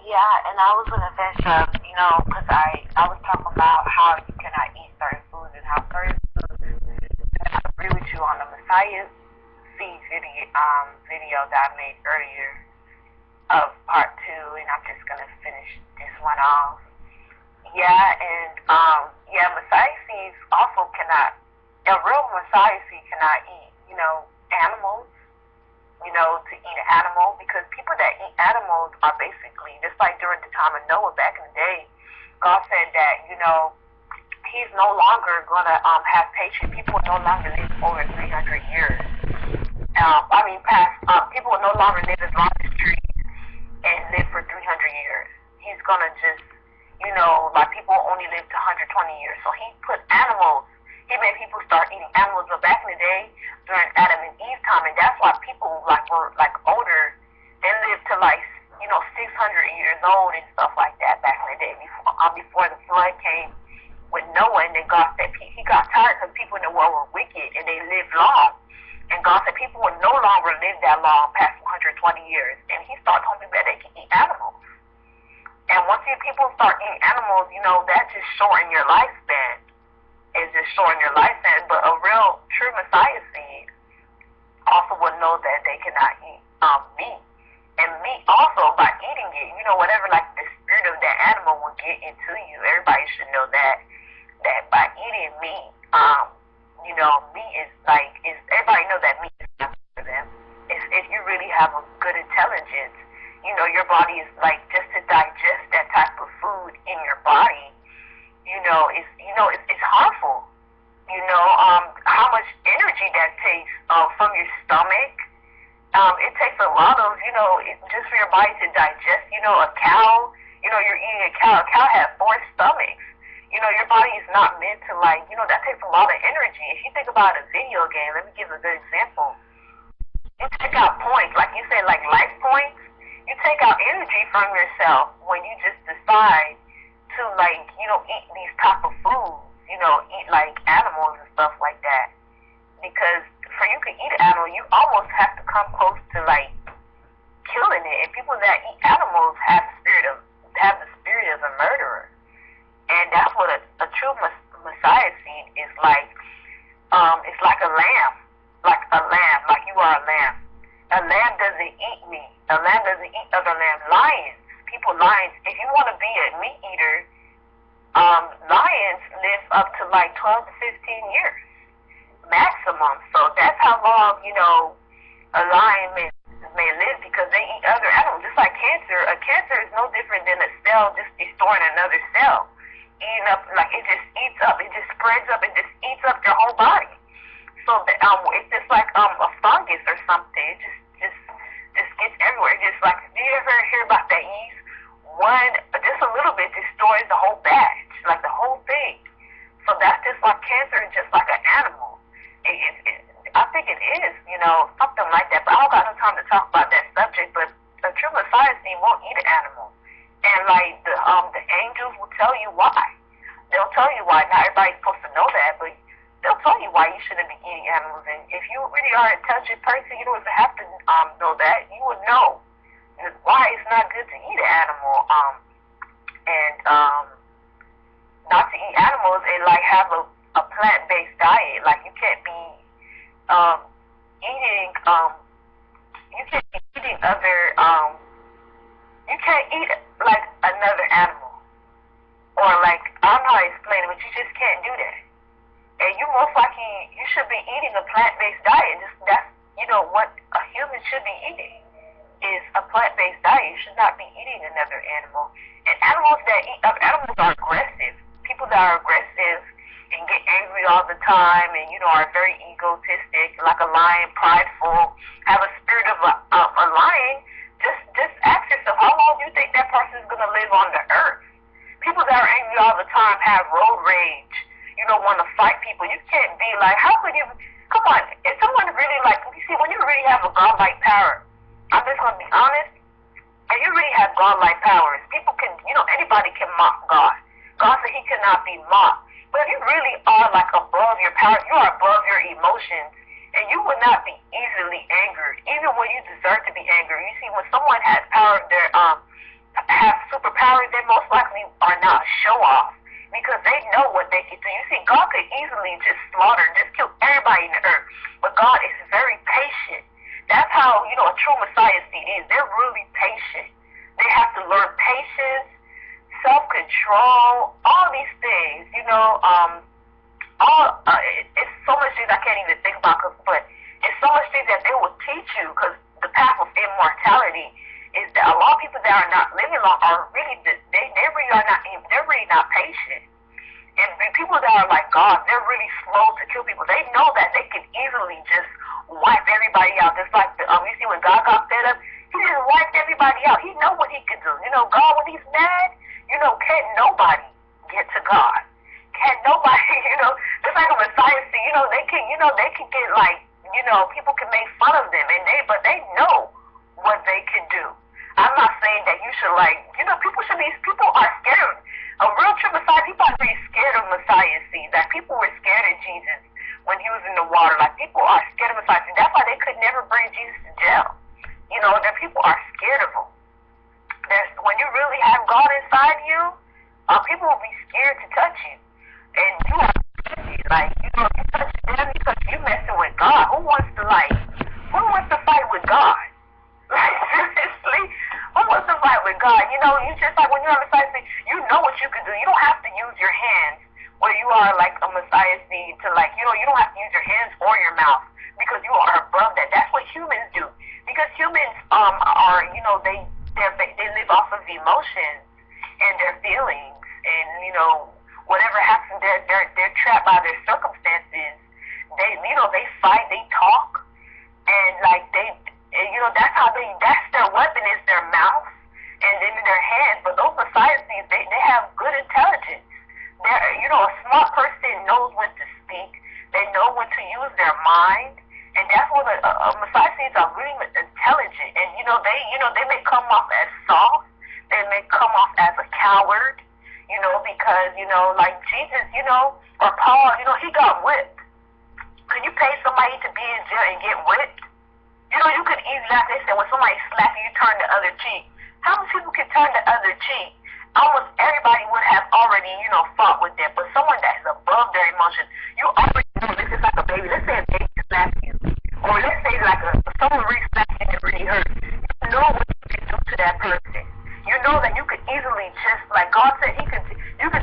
Yeah, and I was gonna finish up, because I was talking about how you cannot eat certain foods and how certain foods. And I agree with you on the Messiah seed video that I made earlier of part 2, and I'm just gonna finish this one off. Yeah, and Messiah seeds also cannot. A real Messiah seed cannot eat, animals. To eat an animal, because people that eat animals are basically just like during the time of Noah back in the day. God said that He's no longer gonna have patience. People will no longer live over 300 years. People will no longer live as long as trees and live for 300 years. He's gonna just, like people only live to 120 years. So He put animals. He made people start eating animals. But back in the day, during Adam and Eve time, and that's why people were older. They lived to 600 years old and stuff like that back in the day before the flood came with Noah. And then God said He got tired because people in the world were wicked and they lived long. And God said people would no longer live that long past 120 years. And He started telling people that they can eat animals. And once people start eating animals, that just shorten your lifespan. It's just shorten your lifespan. But a real true Messiah seed also will know that they cannot eat meat. And meat also, by eating it, whatever the spirit of that animal will get into you. Everybody should know that by eating meat, meat is everybody know that meat is not for them. If you really have a good intelligence, your body is just to digest that type of food in your body, it's harmful. How much energy that takes from your stomach. It takes a lot of, just for your body to digest, a cow, you're eating a cow. A cow has 4 stomachs. Your body is not meant to that takes a lot of energy. If you think about a video game, let me give a good example. You take out points, like you said, like life points. You take out energy from yourself when you just decide to eat these type of foods, eat like animals and stuff like that. Because for you to eat an animal, you almost have to come close to killing it. And people that eat animals have the spirit of a murderer. And that's what a true Messiah seed is like. It's like a lamb, like you are a lamb. A lamb doesn't eat meat. A lamb doesn't eat other lambs. Lions. If you want to be a meat eater, lions live up to 12 to 15 years maximum. So that's how long a lion may live, because they eat other animals. Just like cancer. A cancer is no different than a cell just destroying another cell. Eating up, it just eats up, it just spreads up, it just eats up your whole body. So it's just like a fungus or something. It just gets everywhere. It just do you ever hear about that yeast? Just a little bit destroys the whole batch, the whole thing. So that's just like cancer, just like an animal. I think it is, something like that. But I don't got no time to talk about that subject. But the true Messiah seed won't eat an animal. And the angels will tell you why. They'll tell you why. Not everybody's supposed to know that, but they'll tell you why you shouldn't be eating animals. And if you really are an intelligent person, you don't even have to know that. You would know why it's not good to eat an animal. Not to eat animals and have a plant-based diet. You can't be eating. You can't be eating other. You can't eat another animal, or I don't know how to explain it, but you just can't do that. And you most likely you should be eating a plant-based diet. That's what a human should be eating is a plant-based diet. You should not be eating another animal. And animals that eat other animals are aggressive. People that are aggressive and get angry all the time, and are very egotistic, like a lion, prideful, have a spirit of a lion. Just ask yourself, how long do you think that person is going to live on the earth? People that are angry all the time have road rage, want to fight people. You can't be how could you, come on, if someone really you see, when you really have a godlike power, I'm just going to be honest, and you really have godlike powers, people can, anybody can mock God. God said He cannot be mocked. But if you really are above your power, you are above your emotions, and you would not be easily angered, even when you deserve to be angered. You see, when someone has power, have superpowers, they most likely are not show off because they know what they can do. You see, God could easily just slaughter, just kill everybody in the earth, but God is very patient. That's how, you know, a true Messiah seed is. They're really patient. They have to learn patience, self-control, all these things, you know. It's so much things I can't even think about, but it's so much things that they will teach you, because the path of immortality is that a lot of people that are not living long are really, they're really not patient. And the people that are like God, they're really slow to kill people. They know that they can easily just wipe everybody out. Just like you see when God got fed up, he just wiped everybody out. He know what he could do. You know, God, when he's mad, you know, can't nobody get to God. Can't nobody, you know, just like a Messiah, see, you know, they can get like, you know, people can make fun of them, but they know what they can do. I'm not saying that you should, like, you know, people are scared. A real true Messiah, people are really scared of Messiah, see. Like, people were scared of Jesus when he was in the water. Like, people are scared of Messiah. See, that's why they could never bring Jesus to jail. You know, that people are scared of him. When you really have God inside you, people will be scared to touch you. And you are like, you know, if you touch them because you messing with God. Who wants to fight with God? Like, seriously, who wants to fight with God? You know, you just like when you're a Messiah seed, you know what you can do. You don't have to use your hands where you are like a Messiah seed to, like, you know, you don't have to use your hands or your mouth because you are above that. That's what humans do. Because humans are, you know, they live off of emotions and their feelings, and, you know, whatever happens, they're trapped by their circumstances. They fight, they talk, and like you know, that's their weapon is their mouth and then their hands. But those Messiah seeds, they have good intelligence. You know, a smart person knows when to speak. They know when to use their mind, and that's what a Messiah seeds are really intelligent. And they may come off as soft, they may come off as a coward. You know, because, you know, like Jesus, you know, or Paul, you know, he got whipped. Could you pay somebody to be in jail and get whipped? You know, you could easily, like they said, when somebody slaps you, you turn the other cheek. How many people can turn the other cheek? Almost everybody would have already, you know, fought with them. But someone that's above their emotions, you already know this is like a baby. Let's say a baby slaps you. Or let's say like someone really slaps you and it really hurts. You know what you can do to that person. You know that you could easily just, like God said, you could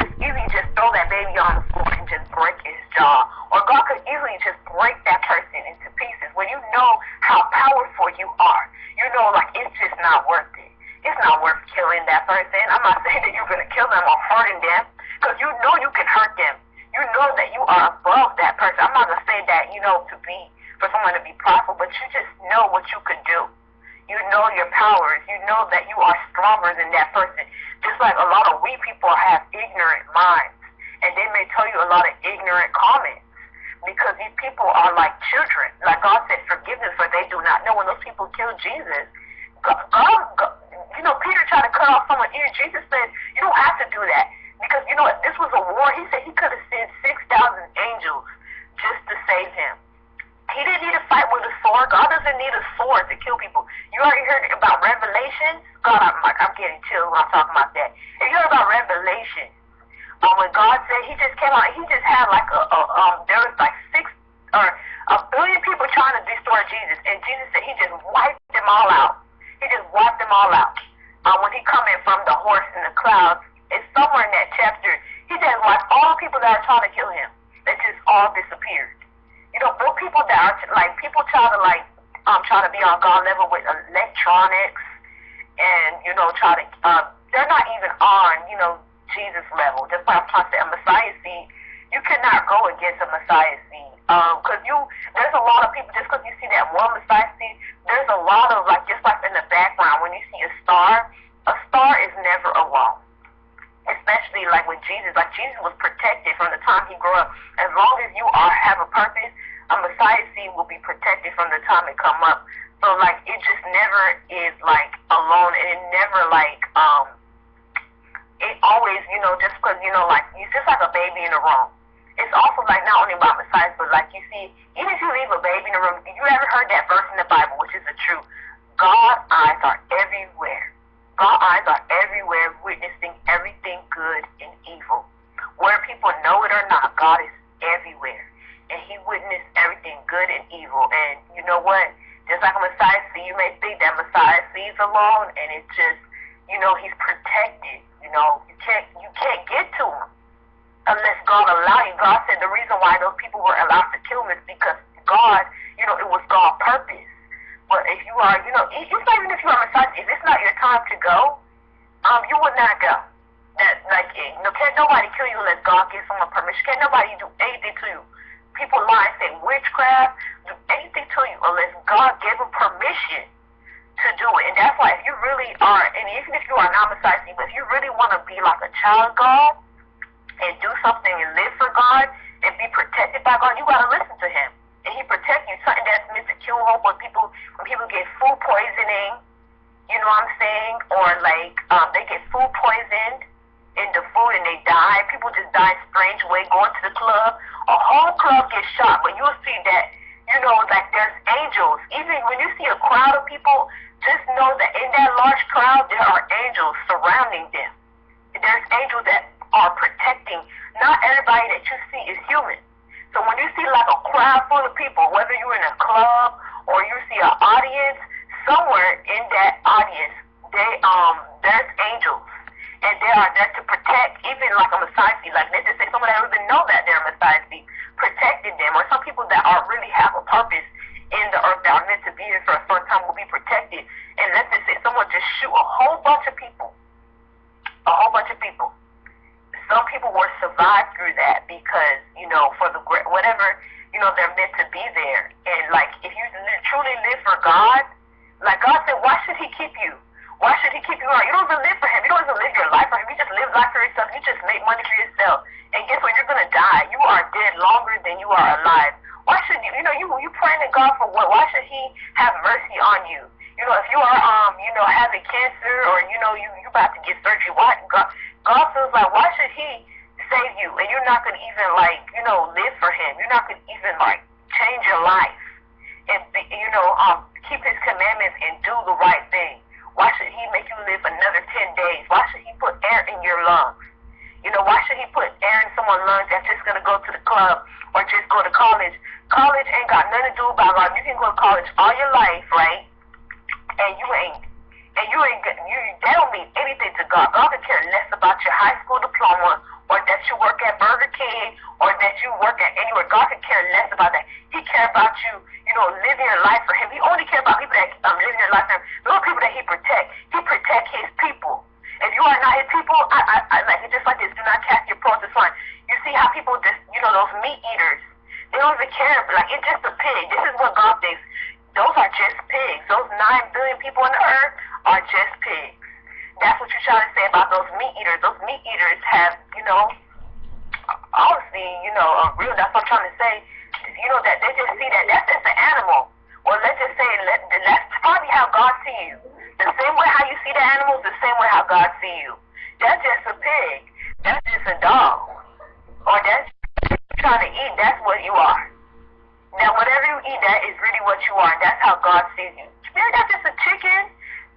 just easily just throw that baby on the floor and just break his jaw. Or God could easily just break that person into pieces. When you know how powerful you are, you know, like, it's just not worth it. It's not worth killing that person. I'm not saying that you're going to kill them or hurting them, because you know you can hurt them. You know that you are above that person. I'm not going to say that, you know, for someone to be prideful, but you just know what you can do. You know your powers. You know that you are stronger than that person. Just like a lot of weak people have ignorant minds, and they may tell you a lot of ignorant comments because these people are like children. Like God said, forgiveness, for they do not know. When those people killed Jesus, God, you know, Peter tried to cut off someone's ear. Jesus said, you don't have to do that, because, you know, if this was a war, he said he could have sent 6,000 angels just to save him. He didn't need to fight with a sword. God doesn't need a sword to kill people. You already heard about Revelation? God, I'm getting chills when I'm talking about that. If you heard about Revelation, when God said, he just came out, he just had like there was like 1 billion people trying to destroy Jesus, and Jesus said he just wiped them all out. He just wiped them all out. When he come in from the horse in the clouds, it's somewhere in that chapter, he just wiped all the people that are trying to kill him. They just all disappeared. You know, those people that are, like, people try to be on God level with electronics and, you know, they're not even on, you know, Jesus level. Just like I'm trying to say, a Messiah seed, you cannot go against a Messiah seed. Because there's a lot of people, just because you see that one Messiah seed, there's a lot of, like, just like in the background, when you see a star is never alone. Especially like with Jesus. Like, Jesus was protected from the time he grew up. As long as you have a purpose, a Messiah seed will be protected from the time it come up. So, like, it just never is, like, alone. And it never, like, it always, you know, just because, you know, like, it's just like a baby in a room. It's also, like, not only about Messiahs, but, like, you see, even if you leave a baby in a room, you ever heard that verse in the Bible, which is the truth? God's eyes are everywhere. God's eyes are everywhere, Messiah sees alone, and it's just, he's protected. You can't get to him unless God allow you. God said the reason why those people were allowed to kill him is because God, it was God's purpose. But if you are, it's not even if you are Messiah, if it's not your time to go, you would not go. Can't nobody kill you unless God gives someone permission. Can't nobody do anything to you. People lie and say witchcraft, do anything to you unless God gave them permission to do it. And that's why if you really are, and even if you are not Messiah, but if you really want to be like a child of God and do something and live for God and be protected by God, you got to listen to him. And he protect you. Something that's meant to kill hope when people get food poisoning, you know what I'm saying? Or they get food poisoned in the food and they die. People just die in strange way going to the club. A whole club gets shot, but you'll see that, there's angels. Even when you see a crowd of people, just know that in that large crowd there are angels surrounding them. There's angels that are protecting. Not everybody that you see is human. So when you see like a crowd full of people, whether you're in a club or you see an audience, somewhere in that audience, there's angels. And they are there to protect, even like a Messiah, like let's just say someone that doesn't even know that they're a Messiah, protecting them, or some people that really have a purpose in the earth that are meant to be here for a certain time will be protected. And let's just say someone just shoot a whole bunch of people. Some people will survive through that because, for the whatever, they're meant to be there. And if you truly live for God, like God said, why should he keep you? Why should he keep you around? You don't even live for him. You don't even live your life for him. You just live life for yourself. You just make money for yourself. And guess what? You're going to die. You are dead longer than you are alive. Why should you, you praying to God for what? Why should he have mercy on you? If you are, having cancer or, you about to get surgery, why, God feels like, why should he save you? And you're not going to even, live for him. You're not going to even, change your life and, keep his commandments and do the right thing. Why should he make you live another 10 days? Why should he put air in your lungs? Why should he put air in someone's lungs that's just going to go to the club or just go to college? College ain't got nothing to do about God. You can go to college all your life, right? And they don't mean anything to God. God could care less about your high school diploma or that you work at Burger King or that you work at anywhere. God could care less about that. He cares about you, living your life for him. He only cares about people that living your life for him. Those people that he protect. He protect his people. If you are not his people, I like it just like this. Do not cast your pearls to swine. You see how people just, those meat eaters, they don't even care. It's just a pig. This is what God thinks. Those are just pigs. Those 9 billion people on the earth are just pigs. That's what you're trying to say about those meat eaters. Those meat eaters have, honestly, that's what I'm trying to say. That they just see that's just an animal. Or let's just say that's probably how God sees you. The same way how you see the animals, the same way how God sees you. That's just a pig. That's just a dog. Or that's trying to eat. That's what you are. Now, whatever you eat, that is really what you are. That's how God sees you. Spirit, that's just a chicken.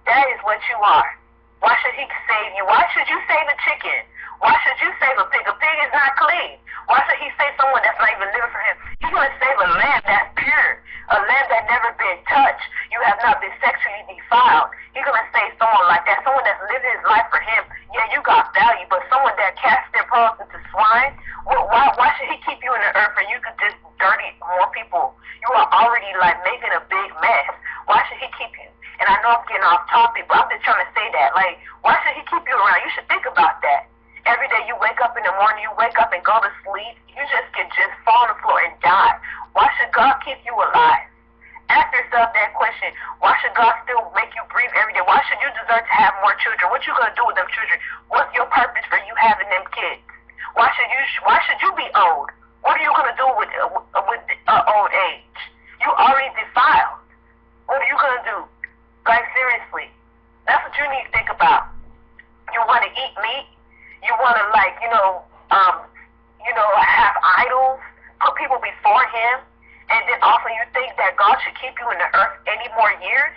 That is what you are. Why should he save you? Why should you save a chicken? Why should you save a pig? A pig is not clean. Why should he save someone that's not even living for him? He's going to save a lamb that's pure, a lamb that never been touched. You have not been sexually defiled. He's going to save someone like that, someone that's living his life for him. Yeah, you got value, but someone that casts their pearls into swine, why should he keep you in the earth and you could just dirty more people? You are already making a big mess. Why should he keep you? And I know I'm getting off topic, but I'm just trying to say that. Why should he keep you around? You should think about that. Every day you wake up in the morning, you wake up and go to sleep, you just can just fall on the floor and die. Why should God keep you alive? Ask yourself that question. Why should God still make you breathe every day? Why should you deserve to have more children? What you going to do with them children? What's your purpose for you having them kids? Why should you be old? What are you going to do with old age? You already defiled. What are you going to do? Seriously. That's what you need to think about. You want to eat meat? You want to have idols, put people before him, and then also you think that God should keep you in the earth any more years?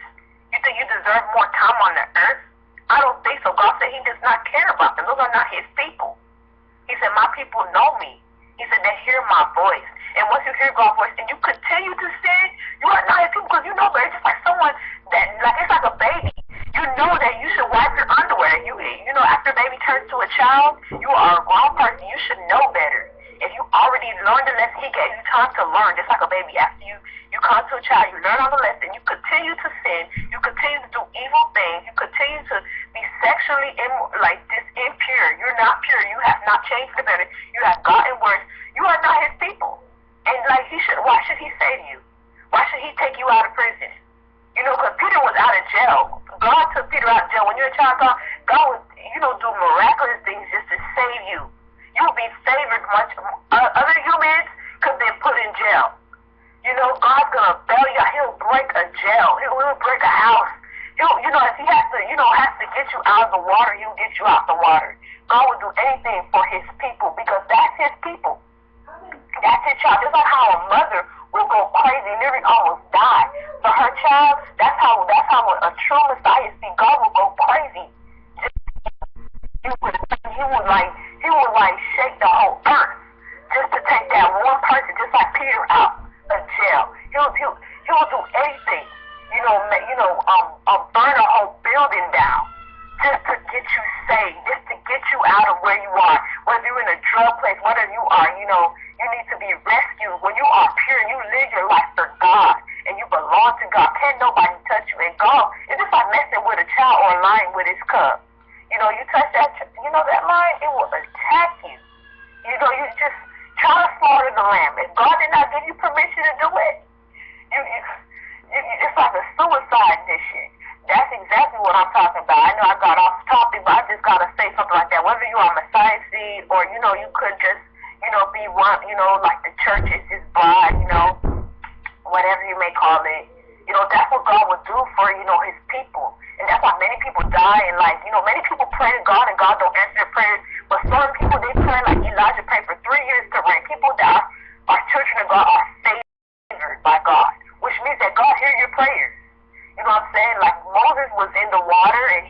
You think you deserve more time on the earth? I don't think so. God said he does not care about them. Those are not his people. He said, my people know me. He said, they hear my voice. And once you hear God's voice and you continue to sin, you are not his people because you know, but it's just like someone that, like it's like a baby. You know that you should wipe your underwear. You know, after baby turns to a child, you are a grown person. You should know better. If you already learned the lesson, he gave you time to learn, just like a baby. After you come to a child, you learn all the lesson. You continue to sin. You continue to do evil things. You continue to be sexually like this impure. You're not pure. You have not changed for the better. You have gotten worse. You are not his people. And like why should he save you? Why should he take you out of prison? You know, because Peter was out of jail. God took Peter out of jail. When you're a child of God, God would, you know, do miraculous things just to save you. You will be favored much. Other humans could have been put in jail. You know, God's gonna bail you out. He'll break a jail. He'll break a house. You know, if he has to, has to get you out of the water, he'll get you out the water. God will do anything for his people because that's his people. That's his child. Just like how a mother will go crazy, literally almost die for her child. That's how a true Messiah see. God will go crazy. He would like shake the whole earth just to take that one person, just like Peter, out of jail. He'll do anything. Burn a whole building down just to get you saved, just to get you out of where you are. Whether you're in a drug place, whether you are, you need to be rescued. When you are pure, you live your life for God, and you belong to God. Can't nobody touch you. And God, it's just like messing with a child or a lion with his cub. You touch that, that lion, it will attack you. You just try to slaughter the lamb. If God did not give you permission to do it, it's like a suicide mission. That's exactly what I'm talking about. I know I got off topic, but I just got to say something like that. Whether you are Messiah seed or, you could just, be one, like the church is his bride, whatever you may call it. That's what God would do for, his people. And that's why many people die and many people pray to God and God don't answer their prayers. But some people, they pray like Elijah prayed for 3 years to rain. People that are children of God are favored by God, which means that God hears your prayers. You know what I'm saying? Like Moses was in the water and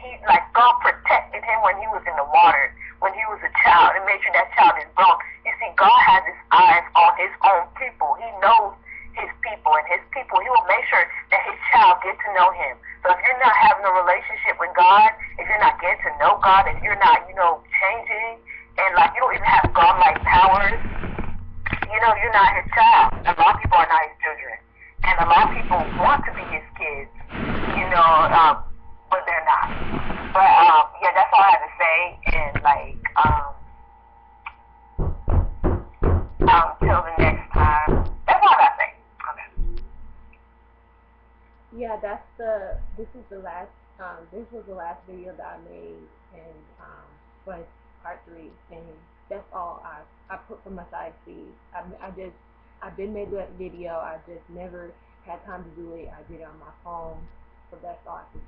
God protected him when he was in the water, when he was a child, and made sure that child is grown. You see, God has his eyes on his own people. He knows his people, and his people, he will make sure that his child gets to know him. So if you're not having a relationship with God, if you're not getting to know God, if you're not, changing, and you don't even have God-like powers, you're not his child. A lot of people are not his children. And a lot of people want to be his kids, but they're not. But, yeah, that's all I have to say. And, till the next time. That's all I got to say. Okay. Yeah, this was the last video that I made, and, was part 3, and that's all I put for my side feed. I've been made that video. I just never had time to do it. I did it on my phone, so that's all I can